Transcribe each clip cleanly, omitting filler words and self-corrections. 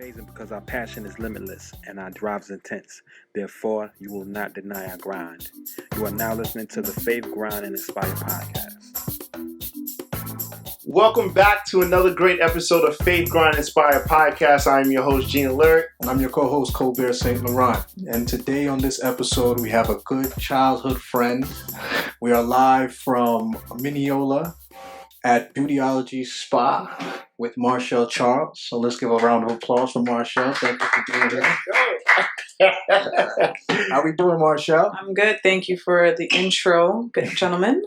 amazing because our passion is limitless and our drive is intense. Therefore, you will not deny our grind. You are now listening to the Faith, Grind, and Inspire podcast. Welcome back to another great episode of Faith, Grind, Inspire podcast. I am your host, Jean Colbert. And I'm your co-host, Colbert St. Laurent. And today on this episode, we have a good childhood friend. We are live from Mineola at Beautiology Spa with Marchelle Charles. So let's give a round of applause for Marchelle. Thank you for being here. How we doing, Marchelle? I'm good. Thank you for the intro, good gentlemen.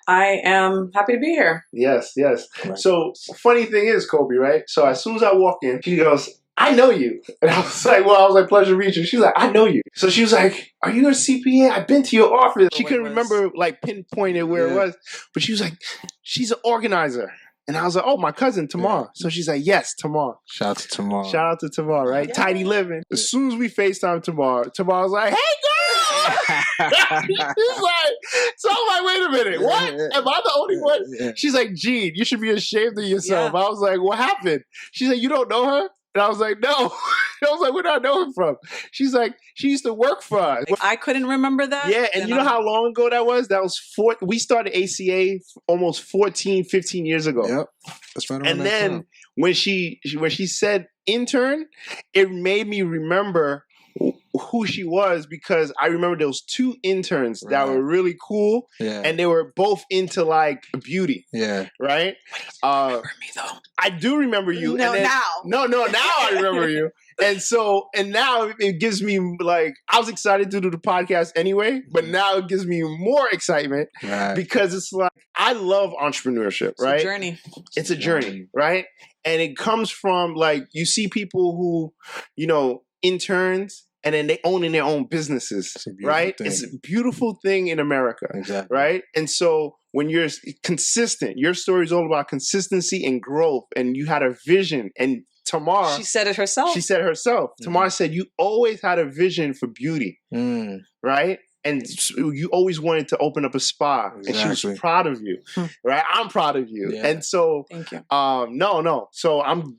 I am happy to be here. Yes. Right. So, funny thing is, Kobe, right? So, as soon as I walk in, she goes, I know you. And I was like, pleasure to meet you. She's like, I know you. So she was like, are you a CPA? I've been to your office. She couldn't remember, like, pinpointed where it was. But she was like, she's an organizer. And I was like, oh, my cousin, Tamar. So she's like, yes, Tamar. Shout out to Tamar. Shout out to Tamar, right? Yeah. Tidy living. As soon as we FaceTime Tamar was like, hey, girl! She's like, so I'm like, wait a minute. What? Am I the only one? Yeah. She's like, Gene, you should be ashamed of yourself. Yeah. I was like, what happened? She's like, you don't know her? And I was like, no. I was like, where do I know her from? She's like, she used to work for us. I couldn't remember that. Yeah, and you know how long ago that was? That was we started ACA almost 14, 15 years ago. Yep. That's right around And that then time. when she said intern, it made me remember who she was, because I remember there was two interns that were really cool, and they were both into like beauty. Yeah. Right? Remember me though. I do remember you. No, and then, now. No, now I remember you. And now it gives me, like, I was excited to do the podcast anyway, but now it gives me more excitement because it's like, I love entrepreneurship, right? It's a journey. It's a journey, right? And it comes from, like, you see people who, you know, interns, and then they own in their own businesses, right? Thing. It's a beautiful thing in America, Exactly. right? And so when you're consistent, your story is all about consistency and growth, and you had a vision. And Tamar, She said it herself. she said herself, Tamar said, you always had a vision for beauty, right? And you always wanted to open up a spa, and she was proud of you, right? I'm proud of you, and so Thank you. no. So I'm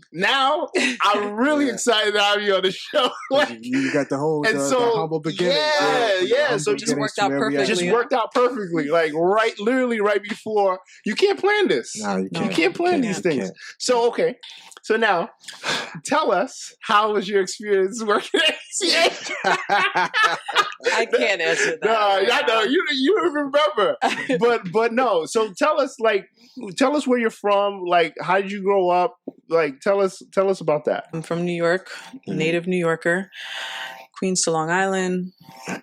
really excited to have you on the show. Like, you got the whole and the so humble beginning. yeah. So it just worked out perfectly. it just worked out perfectly, like literally right before. You can't plan this. No, you can't. You can't plan these things. So okay. So now, tell us, how was your experience working at ACA? I can't answer that. No, I know you remember, but no. So tell us where you're from. Like, how did you grow up? Like, tell us about that. I'm from New York, native New Yorker, Queens to Long Island.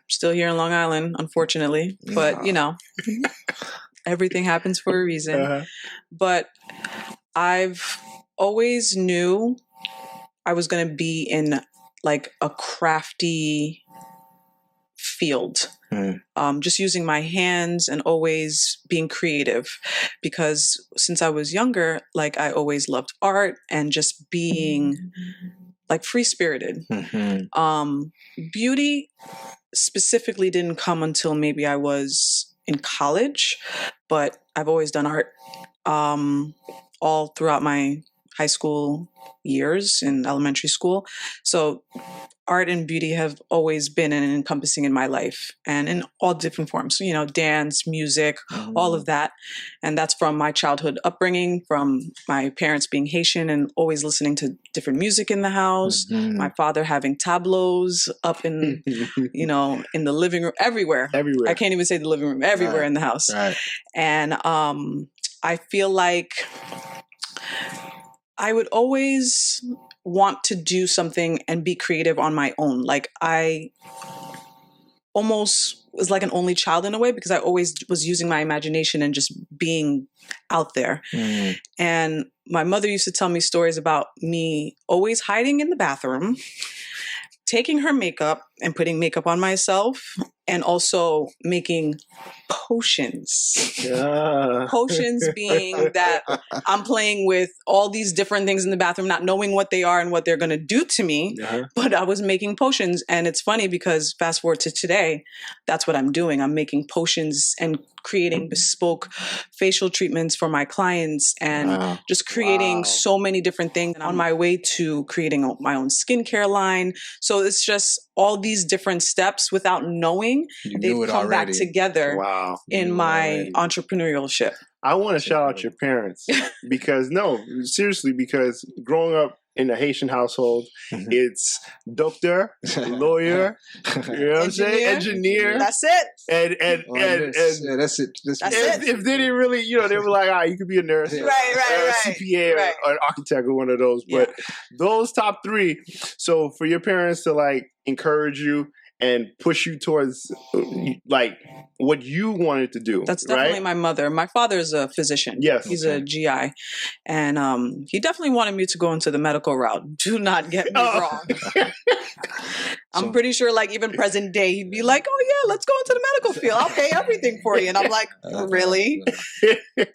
Still here in Long Island, unfortunately, but you know, everything happens for a reason. Uh-huh. But I've always knew I was going to be in like a crafty field, just using my hands and always being creative, because since I was younger, like I always loved art and just being like free-spirited. Beauty specifically didn't come until maybe I was in college, but I've always done art all throughout my high school years and elementary school. So art and beauty have always been encompassing in my life, and in all different forms, you know, dance, music, all of that. And that's from my childhood upbringing, from my parents being Haitian and always listening to different music in the house. My father having tableaus up in, you know, in the living room, everywhere. I can't even say the living room, everywhere in the house. And I feel like I would always want to do something and be creative on my own. Like I almost was like an only child in a way, because I always was using my imagination and just being out there. And my mother used to tell me stories about me always hiding in the bathroom, taking her makeup and putting makeup on myself and also making potions. Yeah. Potions being that I'm playing with all these different things in the bathroom, not knowing what they are and what they're going to do to me. Uh-huh. But I was making potions. And it's funny because fast forward to today, that's what I'm doing. I'm making potions and creating bespoke facial treatments for my clients and just creating so many different things. And on my way to creating my own skincare line. So it's just all these different steps without knowing they've come back together in my entrepreneurship. I want to shout out your parents because seriously, because growing up in a Haitian household, it's doctor, lawyer, you know what I'm saying? Engineer. That's it. And that's it. If they didn't really, they were like, you could be a nurse, right, or a CPA or an architect or one of those. But those top three. So for your parents to like encourage you and push you towards like what you wanted to do. That's definitely my mother. My father is a physician. Yes. He's a GI. And he definitely wanted me to go into the medical route. Do not get me wrong. I'm pretty sure like even present day, he'd be like, oh yeah, let's go into the medical field. I'll pay everything for you. And I'm like, really?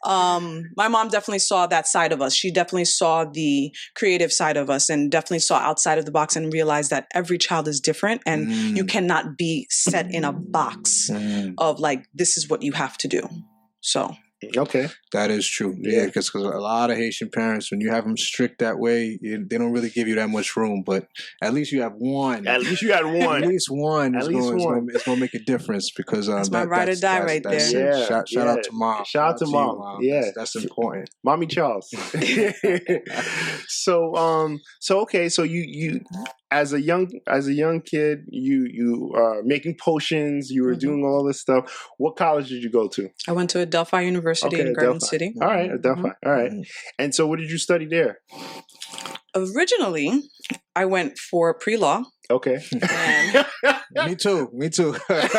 My mom definitely saw that side of us. She definitely saw the creative side of us and definitely saw outside of the box and realized that every child is different and you cannot be set in a box of like, this is what you have to do. So. Okay. That is true. Yeah, because a lot of Haitian parents, when you have them strict that way, they don't really give you that much room. But at least you have one. At least you had one. At least one. It's going to make a difference because that's my ride or die right there. Yeah. Shout out to mom. Shout out to mom. Yeah, that's important. Mommy Charles. So okay. So you as a young kid, you are making potions. You were doing all this stuff. What college did you go to? I went to Adelphi University in Garden City. All right, Adelphi. All right. And so, what did you study there? Originally, I went for pre-law. Okay. Me too. Right?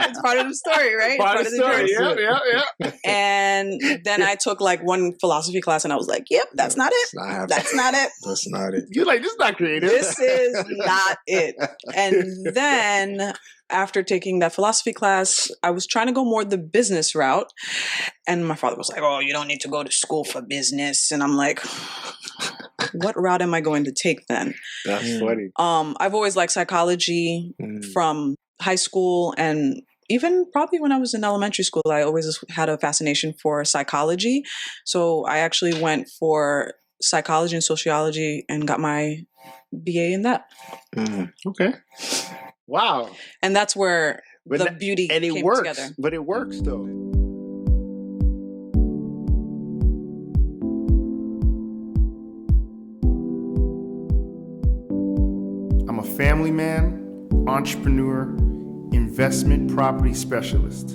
It's part of the story, right? Part of the story. Yeah. And then I took like one philosophy class and I was like, yep, that's not it. That's not it. That's not it. You're like, this is not creative. This is not it. And then after taking that philosophy class, I was trying to go more the business route. And my father was like, oh, you don't need to go to school for business. And I'm like, what route am I going to take then? That's funny. I've always liked psychology from high school and even probably when I was in elementary school, I always had a fascination for psychology. So I actually went for psychology and sociology and got my BA in that. Okay. Wow. And that's where the beauty came together. But it works though. I'm a family man, entrepreneur, investment property specialist.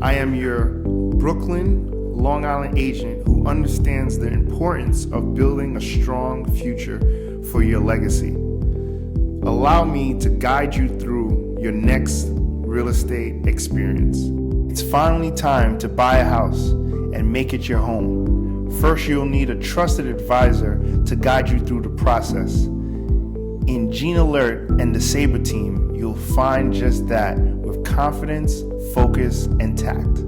I am your Brooklyn, Long Island agent who understands the importance of building a strong future for your legacy. Allow me to guide you through your next real estate experience. It's finally time to buy a house and make it your home. First, you'll need a trusted advisor to guide you through the process. In Jean Alert and the Sabre team, you'll find just that with confidence, focus, and tact.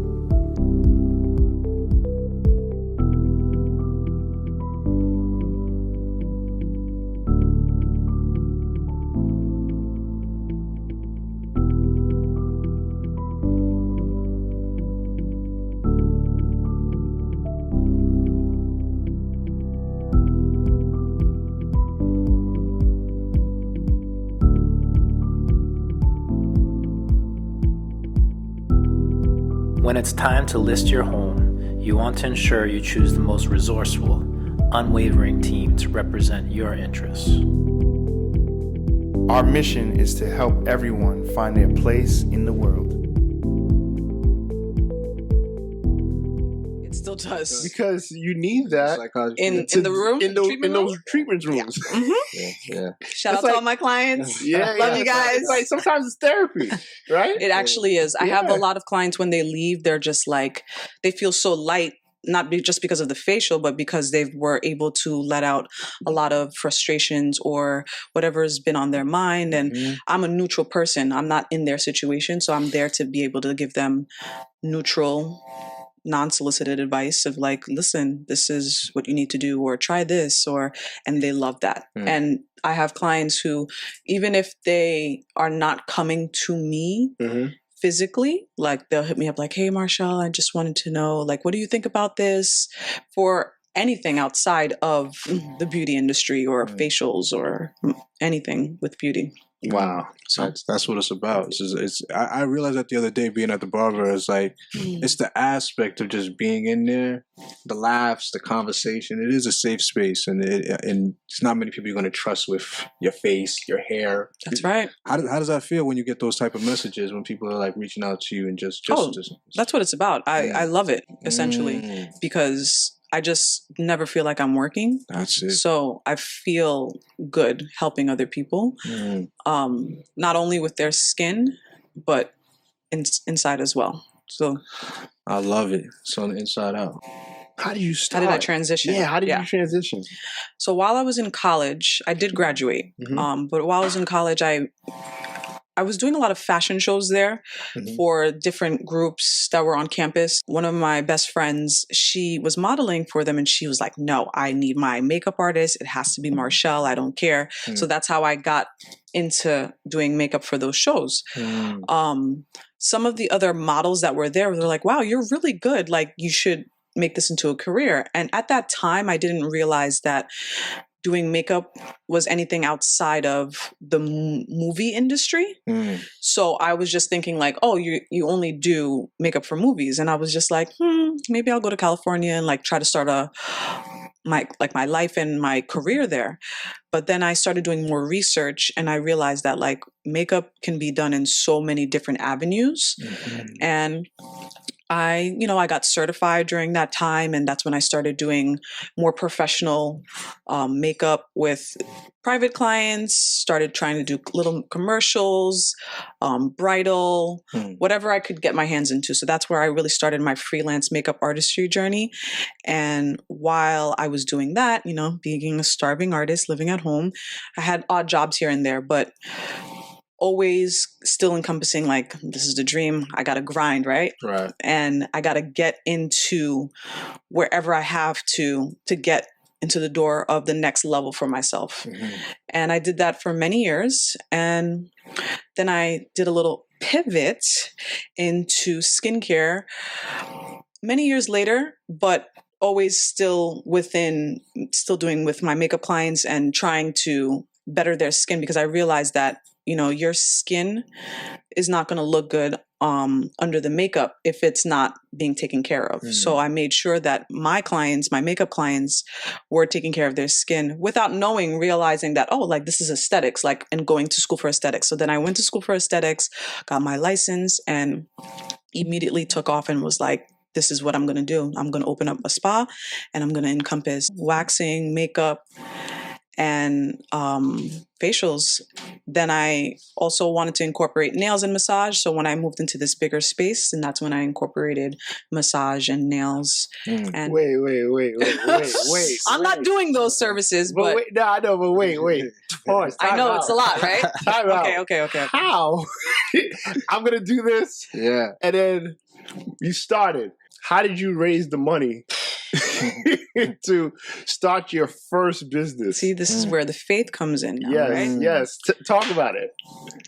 When it's time to list your home, you want to ensure you choose the most resourceful, unwavering team to represent your interests. Our mission is to help everyone find their place in the world. It still does. Because you need that in the room, in those treatment rooms. Yeah. Shout out to all my clients. Love you guys. Like sometimes it's therapy, right? It actually is. I have a lot of clients when they leave, they're just like, they feel so light not just because of the facial, but because they were able to let out a lot of frustrations or whatever's been on their mind. And I'm a neutral person. I'm not in their situation. So I'm there to be able to give them neutral, non-solicited advice of like, listen, this is what you need to do, or try this, and they love that. And I have clients who, even if they are not coming to me physically, like they'll hit me up like, hey, Marchelle, I just wanted to know, like, what do you think about this? For anything outside of the beauty industry or facials or anything with beauty. Wow. So That's what it's about. I realized that the other day being at the barber is like, it's the aspect of just being in there, the laughs, the conversation. It is a safe space, and it's not many people you're going to trust with your face, your hair. That's right. How does that feel when you get those type of messages, when people are like reaching out to you and just that's what it's about. I love it, essentially, because I just never feel like I'm working. That's it. So I feel good helping other people, not only with their skin, but inside as well. So I love it. So on the inside out. How did you start? How did I transition? Yeah, how did you transition? So while I was in college, I did graduate. But while I was in college, I was doing a lot of fashion shows there for different groups that were on campus. One of my best friends, she was modeling for them, and she was like, no, I need my makeup artist. It has to be Marchelle. I don't care. So that's how I got into doing makeup for those shows. Some of the other models that were there were like, wow, you're really good. Like, you should make this into a career. And at that time, I didn't realize that doing makeup was anything outside of the movie industry. So I was just thinking like, oh, you only do makeup for movies. And I was just like, maybe I'll go to California and like try to start my life and my career there. But then I started doing more research, and I realized that like makeup can be done in so many different avenues. And I got certified during that time, and that's when I started doing more professional makeup with private clients, started trying to do little commercials, bridal, whatever I could get my hands into. So that's where I really started my freelance makeup artistry journey. And while I was doing that, being a starving artist, living at home, I had odd jobs here and there, but always still encompassing like, this is the dream. I got to grind, right? Right. And I got to get into wherever I have to get into the door of the next level for myself. And I did that for many years. And then I did a little pivot into skincare many years later, but always still doing with my makeup clients and trying to better their skin, because I realized that your skin is not going to look good under the makeup if it's not being taken care of. So I made sure that my makeup clients were taking care of their skin without realizing that, oh, like this is aesthetics, like, and going to school for aesthetics. So then I went to school for aesthetics, got my license, and immediately took off and was like, this is what I'm going to do. I'm going to open up a spa, and I'm going to encompass waxing, makeup, and facials. Then I also wanted to incorporate nails and massage. So when I moved into this bigger space, and that's when I incorporated massage and nails. And Wait. I'm not doing those services, but wait, no, I know, but wait. Pause, I know out. it's a lot, right? Time out. Okay. How? I'm gonna do this. Yeah. And then you started. How did you raise the money to start your first business? See, this is where the faith comes in now, right? Yes. Talk about it.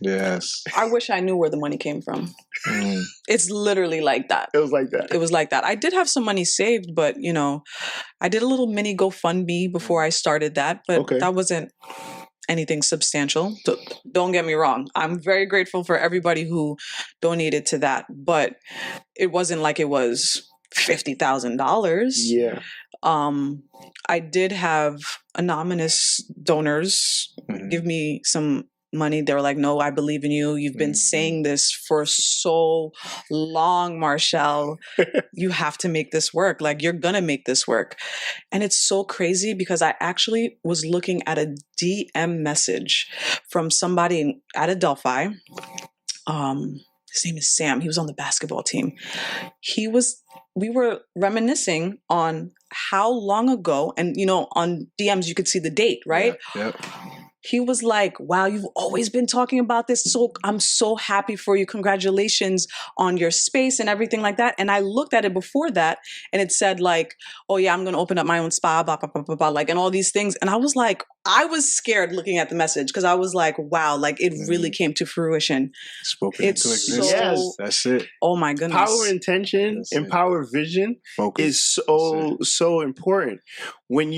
Yes. I wish I knew where the money came from. It's literally like that. It was like that. It was like that. I did have some money saved, but I did a little mini GoFundMe before I started that, but that wasn't anything substantial. Don't get me wrong. I'm very grateful for everybody who donated to that, but it wasn't like it was $50,000. Yeah. I did have anonymous donors give me some money. They were like, no, I believe in you. You've been saying this for so long, Marchelle. You have to make this work. Like, you're going to make this work. And it's so crazy because I actually was looking at a DM message from somebody at Adelphi. his name is Sam. He was on the basketball team. We were reminiscing on how long ago, and on DMs you could see the date, right? Yeah. He was like, wow, you've always been talking about this. So I'm so happy for you. Congratulations on your space and everything like that. And I looked at it before that and it said like, oh yeah, I'm going to open up my own spa, blah, blah, blah, blah, blah, like, and all these things. And I was like, I was scared looking at the message because I was like, wow, like it really came to fruition. Spoken It's into existence. so, Yes. That's it. oh my goodness. Power intention That's and it. power vision Focus. is so important. When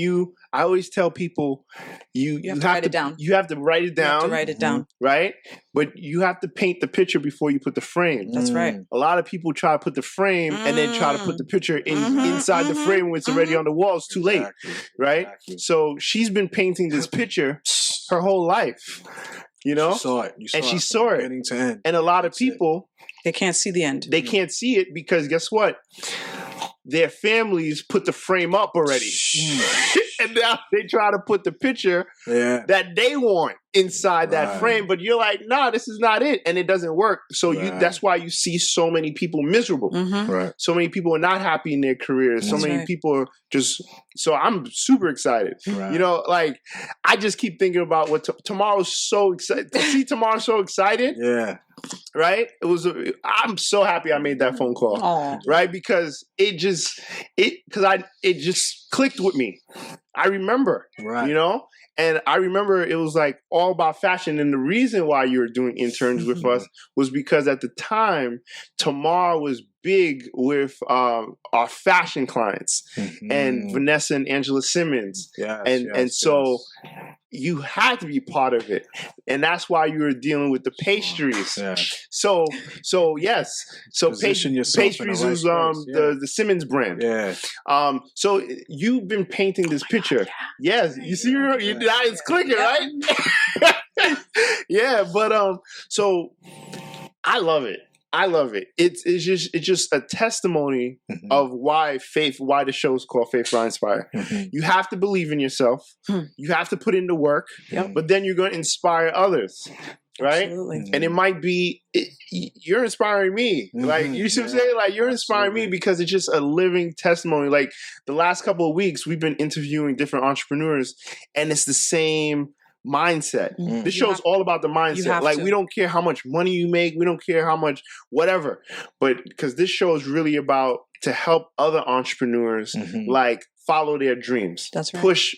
I always tell people, you have to write it down. You have to write it You have down. to write it down. Right? But you have to paint the picture before you put the frame. That's right. A lot of people try to put the frame and then try to put the picture inside the frame when it's already on the wall. It's too late. Right? Exactly. So she's been painting this picture her whole life. You know? She saw it. And she from saw it. beginning to end. And a lot of That's it. people, They can't see the end. they can't see it because guess what? Their families put the frame up already. And now they try to put the picture that they want inside that frame. But you're like, nah, this is not it. And it doesn't work. So that's why you see so many people miserable. Right. So many people are not happy in their careers. So That's many right. people are just, so I'm super excited. Right. You know, like I just keep thinking about what tomorrow's so excited. To see tomorrow so excited, Yeah. right? I'm so happy I made that phone call. Oh, Right, because it just clicked with me. I remember, Right. you know, and I remember it was like all about fashion. And the reason why you were doing interns with us was because at the time, Tamar was big with our fashion clients and Vanessa and Angela Simmons, and so you had to be part of it, and that's why you were dealing with the pastries. Yeah. So yes, so Position yourself in the pastries right was place. Yeah. the Simmons brand. Yeah. So you've been painting this picture. Yes, you see, it's clicking, right? Yeah, but so I love it. I love it. It's just a testimony of why the show is called Faith Fly Inspire. You have to believe in yourself. You have to put in the work, but then you're going to inspire others. Right? absolutely. And it might be, you're inspiring me. Like, you see what I'm saying? Like, you're inspiring me because it's just a living testimony. Like, the last couple of weeks, we've been interviewing different entrepreneurs, and it's the same mindset. This show is all about the mindset. Like, we don't care how much money you make. We don't care how much whatever. But because this show is really about to help other entrepreneurs, like, follow their dreams. That's right. Push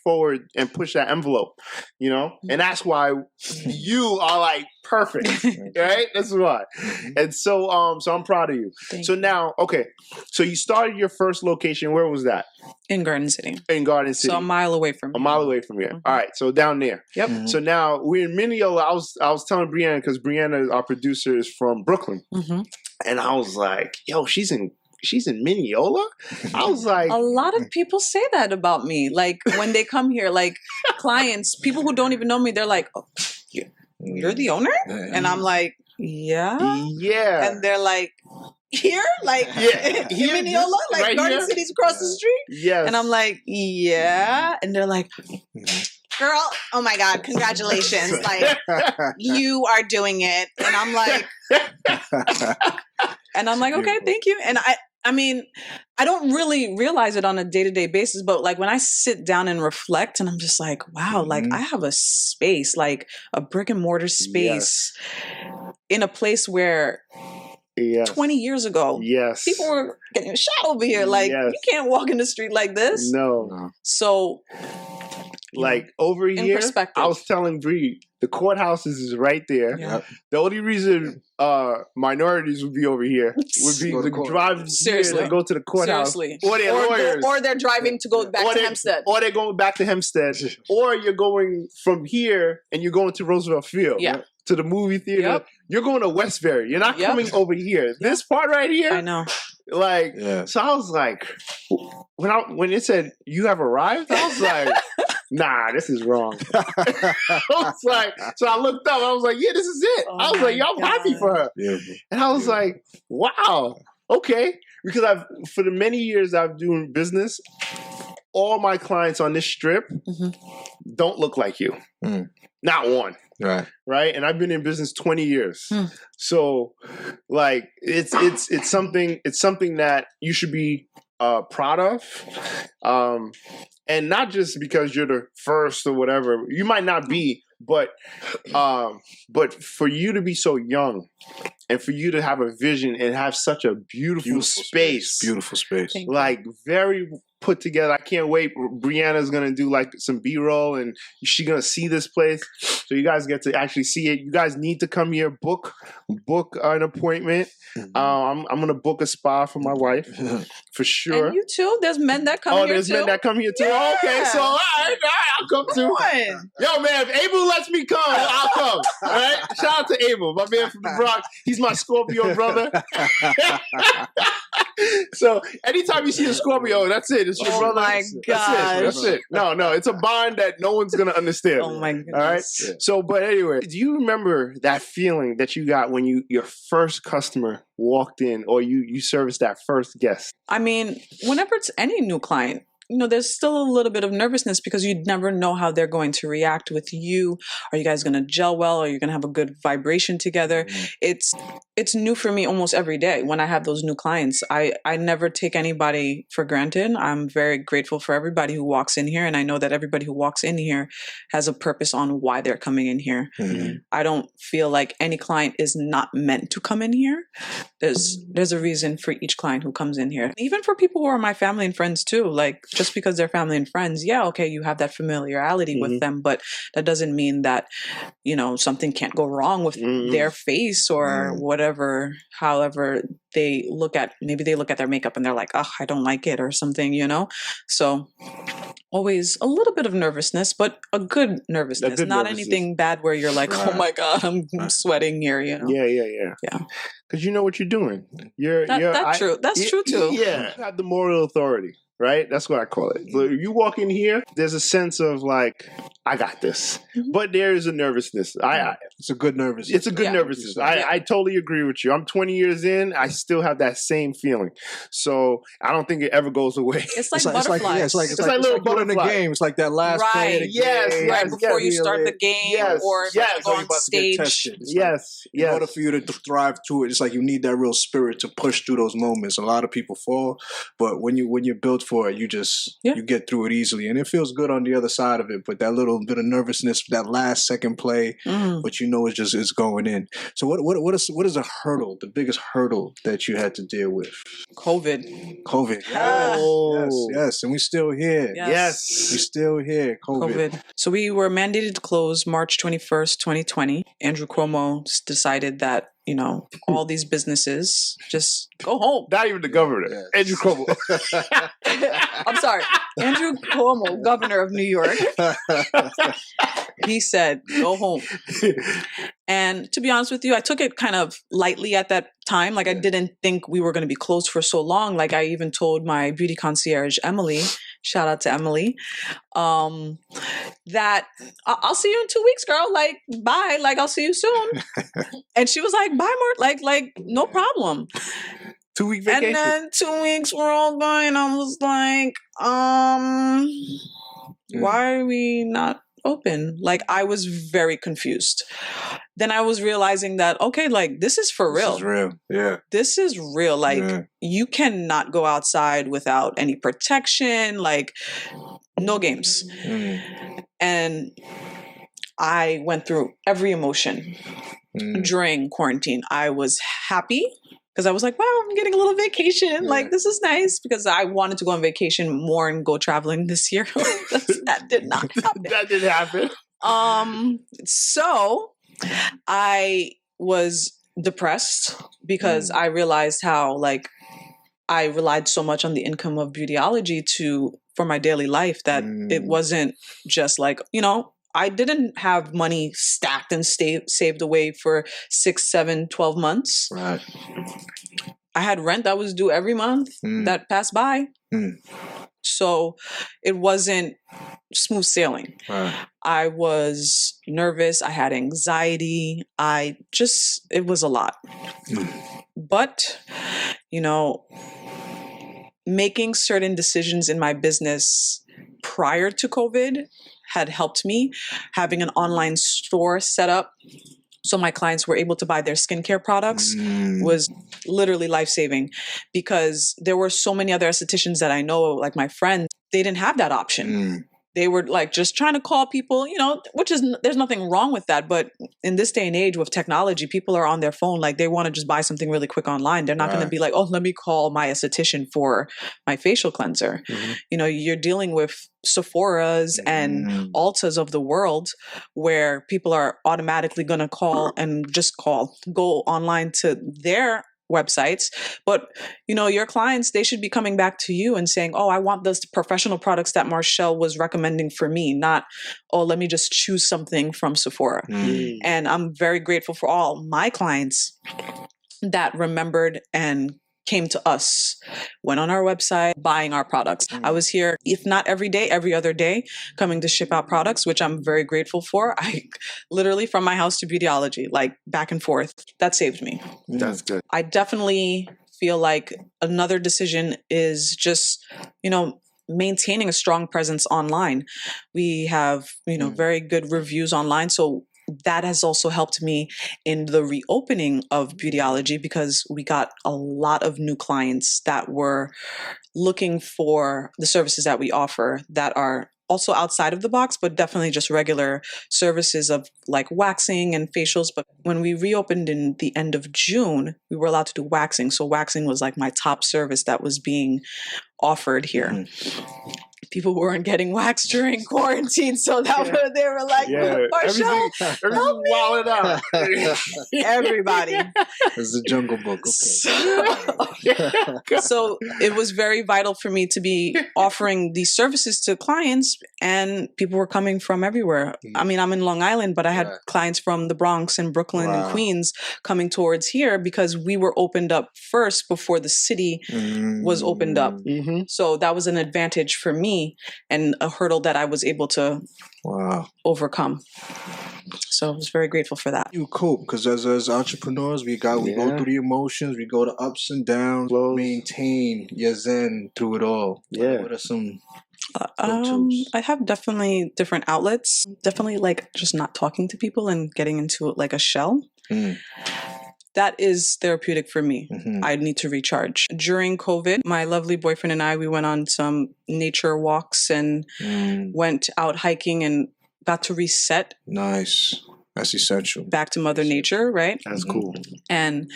forward and push that envelope, you know? And that's why you are like perfect, right? That's why. And so I'm proud of you. Thank so you. now, okay. So you started your first location. Where was that? In Garden City. In Garden City. So a mile away from A mile away from here. All right. So down there. Yep. So now we're in Mineola. I was telling Brianna, because Brianna, our producer, is from Brooklyn. And I was like, yo, she's in Mineola? I was like, A lot of people say that about me. Like when they come here, like clients, people who don't even know me, they're like, oh, you're the owner? And I'm like, yeah. yeah. And they're like, here? Like, Yeah. in Here, Mineola? Like right Garden here? City's across the street? Yes. And I'm like, yeah. And they're like, girl, oh my God, congratulations. Like, you are doing it. And I'm like, okay, thank you. And I mean, I don't really realize it on a day-to-day basis, but like when I sit down and reflect and I'm just like, wow, like I have a space, like a brick and mortar space in a place where 20 years ago, people were getting shot over here. Like you can't walk in the street like this. No. So like over in here, perspective. I was telling Bree, the courthouses is right there. Yep. The only reason minorities would be over here would be to drive Seriously. here to go to the courthouse. Seriously. Or their lawyers. Or they're driving to go back to Hempstead. Or they're going back to Hempstead. Or you're going from here and you're going to Roosevelt Field. Yeah. To the movie theater. Yep. You're going to Westbury. You're not coming over here. This part right here. I know. Like, so I was like, when it said you have arrived, I was like, nah, this is wrong. I was like, so I looked up. I was like, yeah, this is it. I was like, yo, I'm happy for her. And I was like, wow, okay. Because for the many years I've doing business, all my clients on this strip don't look like you. Not one. right? And I've been in business 20 years. So like it's something that you should be proud of. And not just because you're the first or whatever. You might not be, but for you to be so young and for you to have a vision and have such a beautiful space. Beautiful space. Like very put together. I can't wait. Brianna's going to do like some B-roll and she's going to see this place. So you guys get to actually see it. You guys need to come here, book an appointment. I'm going to book a spa for my wife for sure. And you too? There's men that come here too? Oh, there's men that come here too? Yeah. Okay, so all right, I'll come too. Yo, man, if Abel lets me come, I'll come. All right? Shout out to Abel, my man from the Bronx. He's my Scorpio brother. So anytime you see a Scorpio, that's it. It's your brother. Oh my God. That's it. No, it's a bond that no one's gonna understand. Oh my goodness. All right. Yeah. So, but anyway, do you remember that feeling that you got when your first customer walked in, or you serviced that first guest? I mean, whenever it's any new client, there's still a little bit of nervousness because you never know how they're going to react with you. Are you guys going to gel well? Are you going to have a good vibration together? It's new for me almost every day when I have those new clients. I never take anybody for granted. I'm very grateful for everybody who walks in here. And I know that everybody who walks in here has a purpose on why they're coming in here. I don't feel like any client is not meant to come in here. There's a reason for each client who comes in here. Even for people who are my family and friends too, like just because they're family and friends, yeah, okay, you have that familiarity with them, but that doesn't mean that, something can't go wrong with their face or whatever, however maybe they look at their makeup and they're like, oh, I don't like it or something, So always a little bit of nervousness, but a good nervousness, not anything bad where you're like, oh my God, I'm sweating here, Yeah. Because you know what you're doing. That's true. That's true too. Yeah. You have the moral authority. Right? That's what I call it. So if you walk in here, there's a sense of like, I got this. But there is a nervousness. It's a good nervousness. It's a good nervousness. I totally agree with you. I'm 20 years in. I still have that same feeling. So I don't think it ever goes away. It's like butterflies. It's like little in the game. It's like that last play of the game. Right before you start the game or go on stage. Yes. In order for you to thrive through it, it's like you need that real spirit to push through those moments. A lot of people fall, but when you're built for it, you get through it easily, and it feels good on the other side of it. But that little bit of nervousness, that last second play, but it's going in. So what is a hurdle? The biggest hurdle that you had to deal with? COVID. Yes, and we're still here. Yes, we're still here. COVID. So we were mandated to close March 21st, 2020. Andrew Cuomo decided that all these businesses just go home. Not even the governor. Yes. Andrew Cuomo. I'm sorry. Andrew Cuomo, governor of New York. He said, go home. And to be honest with you, I took it kind of lightly at that time. Like I didn't think we were going to be closed for so long. Like I even told my beauty concierge, Emily, shout out to Emily, that I'll see you in 2 weeks, girl. Like, bye. Like, I'll see you soon. And she was like, bye, Mort. Like, no problem. 2 week vacation. And then 2 weeks were all going. I was like, why are we not open? Like, I was very confused. Then I was realizing that, okay, like, this is for real. This is real. Yeah. This is real. Like, you cannot go outside without any protection. Like, no games. And I went through every emotion during quarantine. I was happy because I was like, wow, I'm getting a little vacation. Like, this is nice, because I wanted to go on vacation more and go traveling this year. That did not happen. That didn't happen. So I was depressed because I realized how, like, I relied so much on the income of Beautiology for my daily life that it wasn't just like, I didn't have money stacked and saved away for 6, 7, 12 months. Right. I had rent that was due every month that passed by. So it wasn't smooth sailing. Right. I was nervous. I had anxiety. It was a lot. But, making certain decisions in my business prior to COVID had helped me. Having an online store set up so my clients were able to buy their skincare products was literally life-saving, because there were so many other estheticians that I know, like my friends, they didn't have that option. They were like just trying to call people, which is, there's nothing wrong with that. But in this day and age with technology, people are on their phone. Like they want to just buy something really quick online. They're not going to be like, oh, let me call my esthetician for my facial cleanser. You're dealing with Sephora's and Ultas of the world, where people are automatically going to call and just go online to their websites. But your clients, they should be coming back to you and saying, oh, I want those professional products that Marchelle was recommending for me, not, oh, let me just choose something from Sephora. And I'm very grateful for all my clients that remembered and came to us, went on our website, buying our products. I was here, if not every day, every other day, coming to ship out products, which I'm very grateful for. I literally, from my house to Beautiology, like back and forth, that saved me. That's good. I definitely feel like another decision is just, maintaining a strong presence online. We have, very good reviews online. So that has also helped me in the reopening of Beautiology, because we got a lot of new clients that were looking for the services that we offer that are also outside of the box, but definitely just regular services of like waxing and facials. But when we reopened in the end of June, we were allowed to do waxing. So waxing was like my top service that was being offered here. People weren't getting waxed during quarantine, so that they were like, Marchelle, everything wilded out. Everybody. It's the Jungle Book. Okay. So it was very vital for me to be offering these services to clients, and people were coming from everywhere. I mean, I'm in Long Island, but I had clients from the Bronx and Brooklyn and Queens coming towards here, because we were opened up first before the city was opened up. So that was an advantage for me, and a hurdle that I was able to overcome. So I was very grateful for that. You cope, because as entrepreneurs, we go through the emotions, we go to ups and downs, maintain your zen through it all. What are some I have definitely different outlets. Definitely like just not talking to people and getting into like a shell. That is therapeutic for me. I need to recharge. During COVID, my lovely boyfriend and I, we went on some nature walks and went out hiking and got to reset. Nice. That's essential. Back to Mother Nature, right? That's cool. And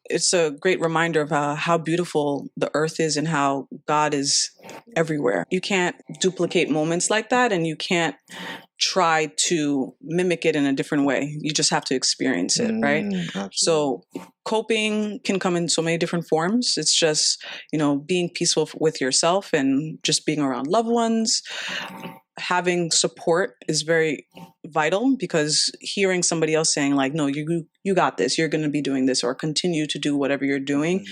it's a great reminder of how beautiful the earth is and how God is everywhere. You can't duplicate moments like that, and you can't try to mimic it in a different way. You just have to experience it, right? Absolutely. So coping can come in so many different forms. It's just, being peaceful with yourself and just being around loved ones. Having support is very vital, because hearing somebody else saying like, no, you got this, you're going to be doing this, or continue to do whatever you're doing.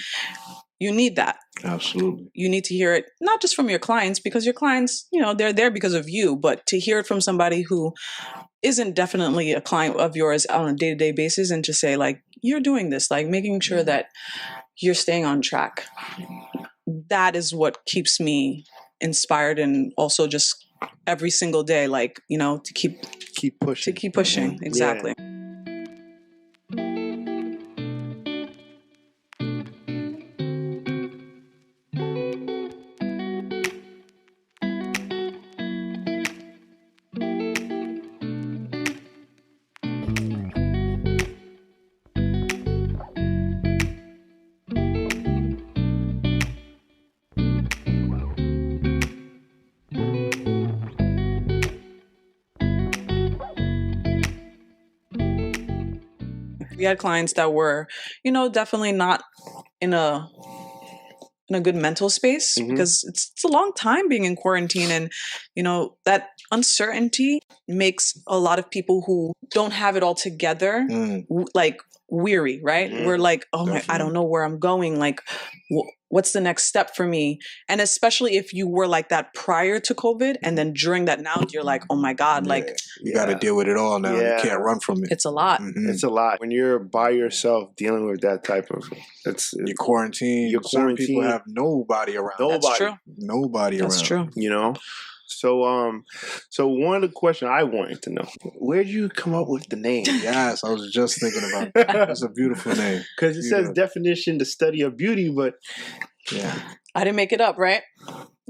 You need that. Absolutely. You need to hear it, not just from your clients, because your clients, they're there because of you, but to hear it from somebody who isn't definitely a client of yours on a day-to-day basis, and to say like, you're doing this, like making sure that you're staying on track. That is what keeps me inspired, and also just every single day, like, to keep pushing. To keep pushing. Exactly. We had clients that were, definitely not in a good mental space, because it's a long time being in quarantine, and that uncertainty makes a lot of people who don't have it all together like weary, right? We're like, oh my, I don't know where I'm going. Like, what's the next step for me? And especially if you were like that prior to COVID, and then during that now, you're like, oh my God, like you got to deal with it all now. You can't run from it. It's a lot. It's a lot. When you're by yourself dealing with that type of, you're quarantined. Certain people have nobody around. That's true. Nobody around. That's true. So one of the questions I wanted to know: where'd you come up with the name? Yes, I was just thinking about that. It's a beautiful name. Because it says definition, the study of beauty, but Yeah. I didn't make it up, right?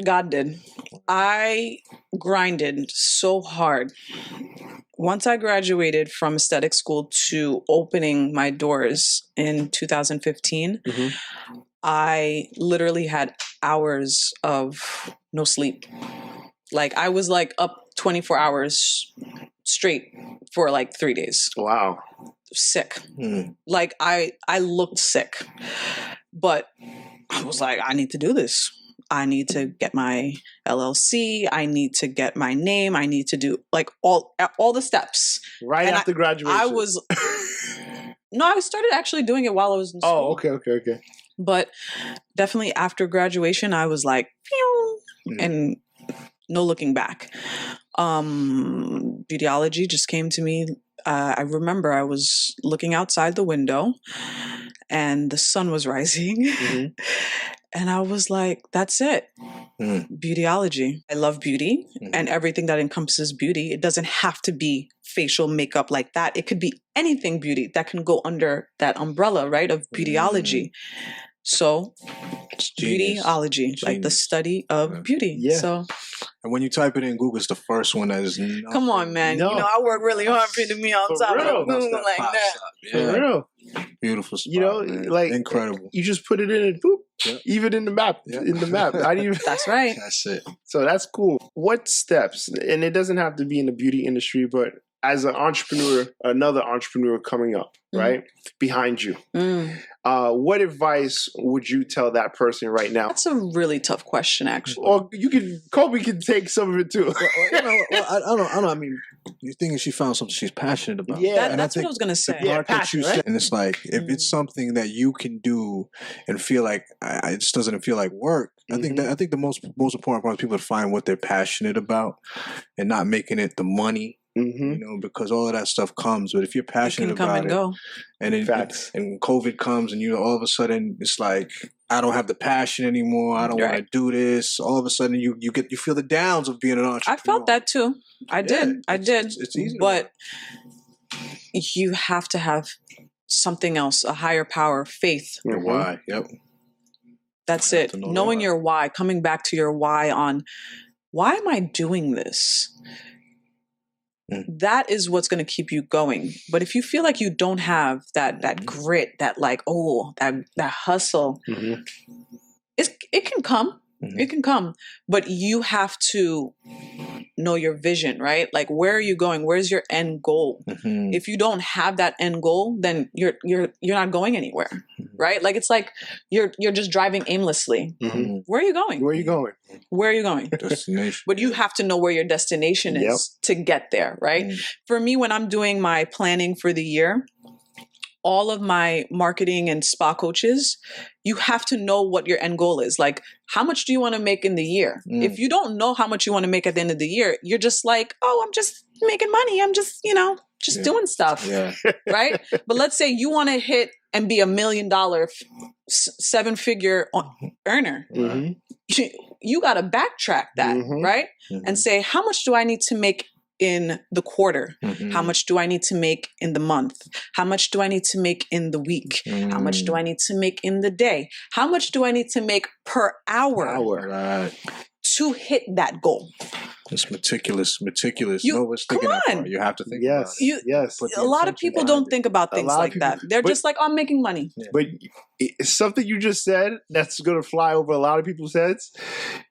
God did. I grinded so hard. Once I graduated from aesthetic school to opening my doors in 2015, I literally had hours of no sleep. Like I was like up 24 hours straight for like 3 days. wow. Sick. Like I looked sick. But I was like, I need to do this. I need to get my LLC. I need to get my name. I need to do like all the steps. Right And after graduation. I was no, I started actually doing it while I was in school. Oh, okay. But definitely after graduation, I was like, pew, and no looking back. Beautiology just came to me. I remember I was looking outside the window and the sun was rising. And I was like, that's it. Beautiology. I love beauty and everything that encompasses beauty. It doesn't have to be facial makeup like that. It could be anything beauty that can go under that umbrella, right, of beautiology. So beautyology, like the study of beauty. Yeah. So, and when you type it in Google, it's the first one that is. come on, man. No. You know, I work really hard for it to be on For top real. of Google like that. For real. Beautiful spot, You know, man. like incredible. You just put it in and boop. Yep. Even in the map. Yep. In the map. I didn't even That's right. That's it. So that's cool. What steps, and it doesn't have to be in the beauty industry, but as an entrepreneur, another entrepreneur coming up, right, behind you, what advice would you tell that person right now? That's a really tough question, actually. Or Colby can take some of it too. I don't know. I mean, you're thinking she found something she's passionate about. Yeah. And That's I what I think was going to say. the part that passion, you right? said, and it's like, if it's something that you can do and feel like it just doesn't feel like work, I think the most important part is people to find what they're passionate about and not making it the money. You know, because all of that stuff comes, but if you're passionate It can come about and it, go. and then and COVID comes, and all of a sudden it's like, I don't have the passion anymore. I don't want to do this. All of a sudden you feel the downs of being an entrepreneur. I felt that too. I did. It's easy, but you have to have something else, a higher power, faith. Your why. Yep. That's it. Knowing your why, coming back to your why on why am I doing this? That is what's going to keep you going. But if you feel like you don't have that grit, that like, that hustle, it can come. It can come. But you have to know your vision, right? Like, where are you going? Where's your end goal? If you don't have that end goal, then you're not going anywhere, right? Like, it's like you're just driving aimlessly. Where are you going? Where are you going? Where are you going? Destination. But you have to know where your destination is to get there, right? For me, when I'm doing my planning for the year, all of my marketing and spa coaches, you have to know what your end goal is. Like, how much do you want to make in the year? If you don't know how much you want to make at the end of the year, you're just like, oh, I'm just making money. I'm just, just doing stuff. Right? But let's say you want to hit and be $1 million 7-figure earner. You got to backtrack that, right? And say, how much do I need to make in the quarter? How much do I need to make in the month? How much do I need to make in the week? How much do I need to make in the day? How much do I need to make per hour to hit that goal? It's meticulous. You Thinking that far. You have to think about it. Yes. A lot of people don't think about things like that. They're just like, I'm making money. But it's something you just said that's going to fly over a lot of people's heads.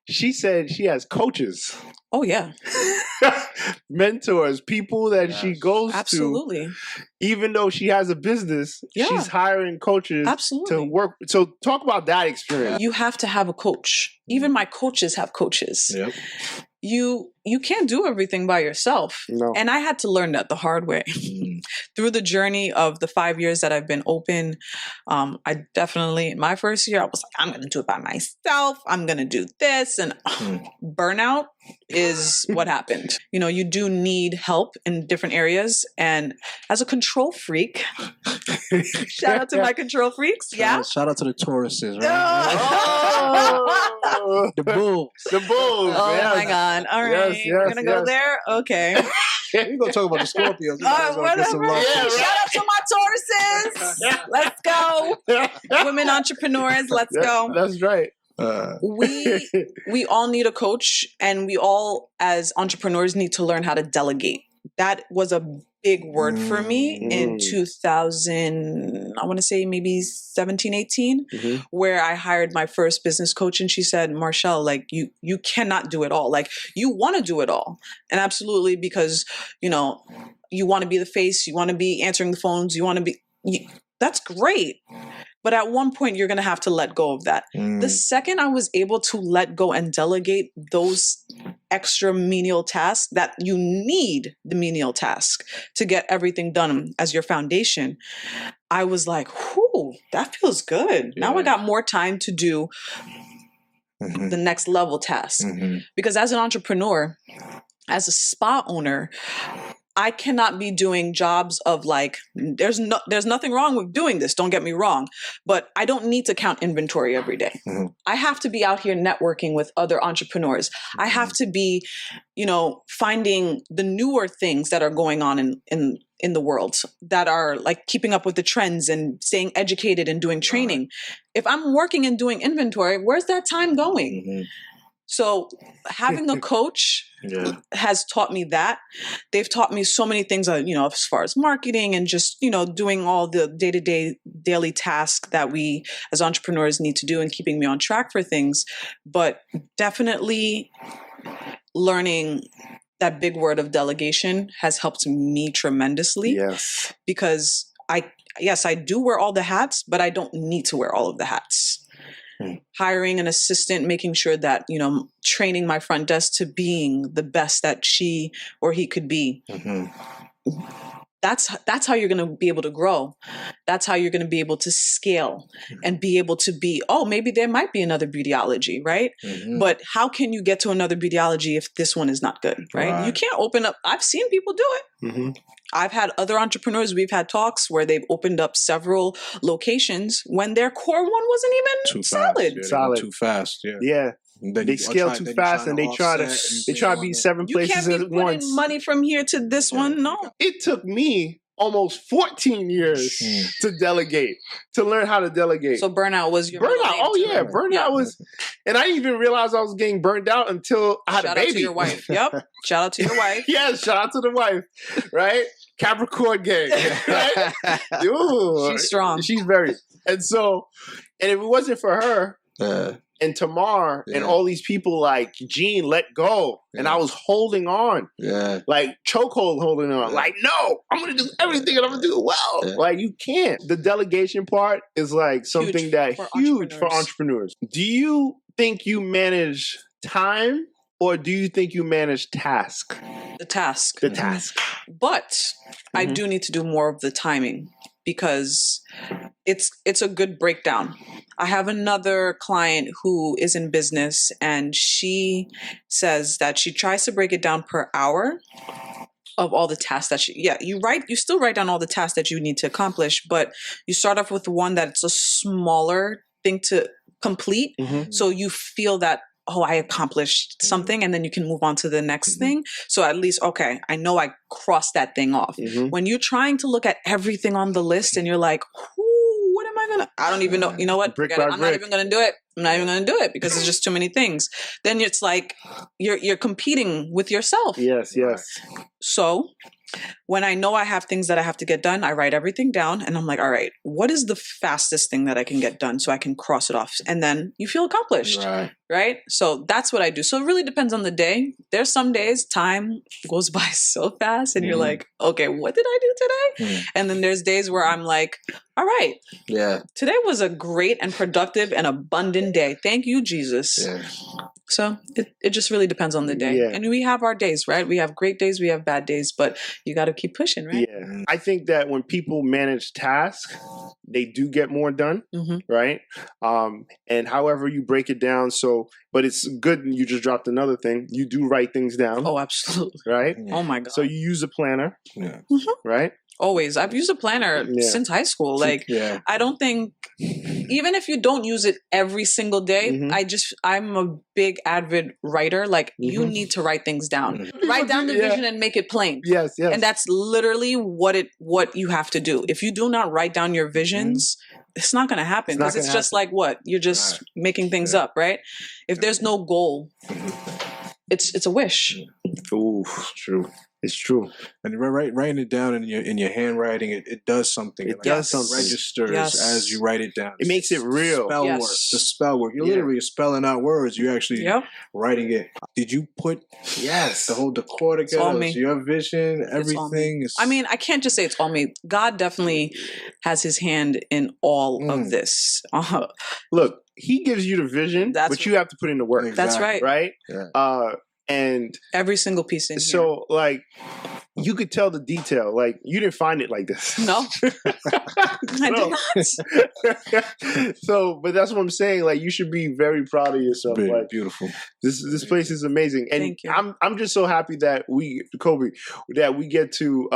She said she has coaches. Oh, yeah. Mentors, people that she goes Absolutely. to. Even though she has a business, she's hiring coaches to work. So talk about that experience. You have to have a coach. Even my coaches have coaches. Yep. You can't do everything by yourself. No. And I had to learn that the hard way. through the journey of the 5 years that I've been open, I definitely, in my first year, I was like, I'm going to do it by myself. I'm going to do this. And burnout is what happened. You know, you do need help in different areas. And as a control freak, shout out to my control freaks. Yeah. Shout out to the Tauruses, right? Oh, The Bulls. the Bulls. Oh yes. my God. All right. Yes, We're going to go there. Okay. We're going to talk about the Scorpios. We might as well get some Whatever. love. Yeah, right. Shout out to my Tauruses. Let's go. Women entrepreneurs. Let's go. That's right. We all need a coach, and we all as entrepreneurs need to learn how to delegate. That was a big word for me in 2000, I want to say maybe 17, 18, where I hired my first business coach, and she said, Marchelle, like you cannot do it all. Like you want to do it all. And absolutely, because, you know, you want to be the face, you want to be answering the phones, you want to be, that's great. But at one point, you're going to have to let go of that. The second I was able to let go and delegate those extra menial tasks that you need, the menial task to get everything done as your foundation, I was like, whew, that feels good. Yeah. Now I got more time to do the next level task. Because as an entrepreneur, as a spa owner, I cannot be doing jobs of like, there's nothing wrong with doing this. Don't get me wrong, but I don't need to count inventory every day. I have to be out here networking with other entrepreneurs. I have to be, you know, finding the newer things that are going on in the world that are like keeping up with the trends and staying educated and doing training. If I'm working and doing inventory, where's that time going? So having a coach has taught me that. They've taught me so many things, you know, as far as marketing and just, you know, doing all the day-to-day daily tasks that we as entrepreneurs need to do and keeping me on track for things. But definitely learning that big word of delegation has helped me tremendously. Yes. Because I do wear all the hats, but I don't need to wear all of the hats. Hiring an assistant, making sure that, you know, training my front desk to being the best that she or he could be. That's how you're going to be able to grow. That's how you're going to be able to scale and be able to be, oh, maybe there might be another Beautiology, right? But how can you get to another Beautiology if this one is not good, right? You can't open up. I've seen people do it. I've had other entrepreneurs, we've had talks where they've opened up several locations when their core one wasn't even solid. Yeah, solid. Too fast. Yeah. They scale too fast and they try to be seven places at once. You can't be putting money from here to this one. No. It took me almost 14 years to delegate, to learn how to delegate. So burnout was your burnout. Oh yeah, burnout was, and I didn't even realize I was getting burned out until I had a baby. Shout out to your wife. Yep. Shout out to your wife. Yes, shout out to the wife. Right, Capricorn gang. Right, ooh, she's strong. She's very. And so, and if it wasn't for her. And Tamar and all these people like Jean let go. And I was holding on. Like chokehold holding on. Like, no, I'm going to do everything and I'm going to do it well. Like, you can't. The delegation part is like something huge for entrepreneurs. Do you think you manage time or do you think you manage task? The task. The task. But I do need to do more of the timing. Because it's a good breakdown. I have another client who is in business and she says that she tries to break it down per hour of all the tasks that you still write down all the tasks that you need to accomplish, but you start off with one that's a smaller thing to complete. So you feel that, oh, I accomplished something, and then you can move on to the next thing. So at least, okay, I know I crossed that thing off. When you're trying to look at everything on the list and you're like, what am I going to, I don't even know. You know what? Forget it. I'm not even going to do it. I'm not even going to do it because it's just too many things. Then it's like, you're competing with yourself. Yes. So when I know I have things that I have to get done, I write everything down and I'm like, all right, what is the fastest thing that I can get done so I can cross it off? And then you feel accomplished, right? So that's what I do. So it really depends on the day. There's some days time goes by so fast and you're like, okay, what did I do today? And then there's days where I'm like, all right, today was a great and productive and abundant golden day. Thank you, Jesus. Yeah. So it just really depends on the day. Yeah. And we have our days, right? We have great days, we have bad days, but you got to keep pushing, right? Yeah. I think that when people manage tasks, they do get more done, right? And however you break it down, but it's good. You just dropped another thing. You do write things down. Oh, absolutely. Right? Oh my God. So you use a planner, right? Always. I've used a planner since high school. Like, I don't think, even if you don't use it every single day, I'm a big avid writer. Like, you need to write things down. Write down the vision and make it plain. Yes. And that's literally what you have to do. If you do not write down your visions, it's not going to happen, because it's just like what? You're just making things up, right? If there's no goal, it's a wish. Ooh, true. It's true. And writing it down in your handwriting, it does something. It does something. Registers as you write it down. It makes it real. Spell work. The spell work. You're literally spelling out words. You're actually writing it. Did you put the whole decor together? It's all me. Your vision, everything. I mean, I can't just say it's all me. God definitely has his hand in all of this. Look, he gives you the vision, but you have to put in the work. Exactly. That's right. Right? Yeah. And every single piece in here. So, like, you could tell the detail. Like, you didn't find it like this. No. I did not. So, but that's what I'm saying. Like, you should be very proud of yourself. Like, beautiful. This place is amazing. And thank you. I'm just so happy that Kobe, that we get to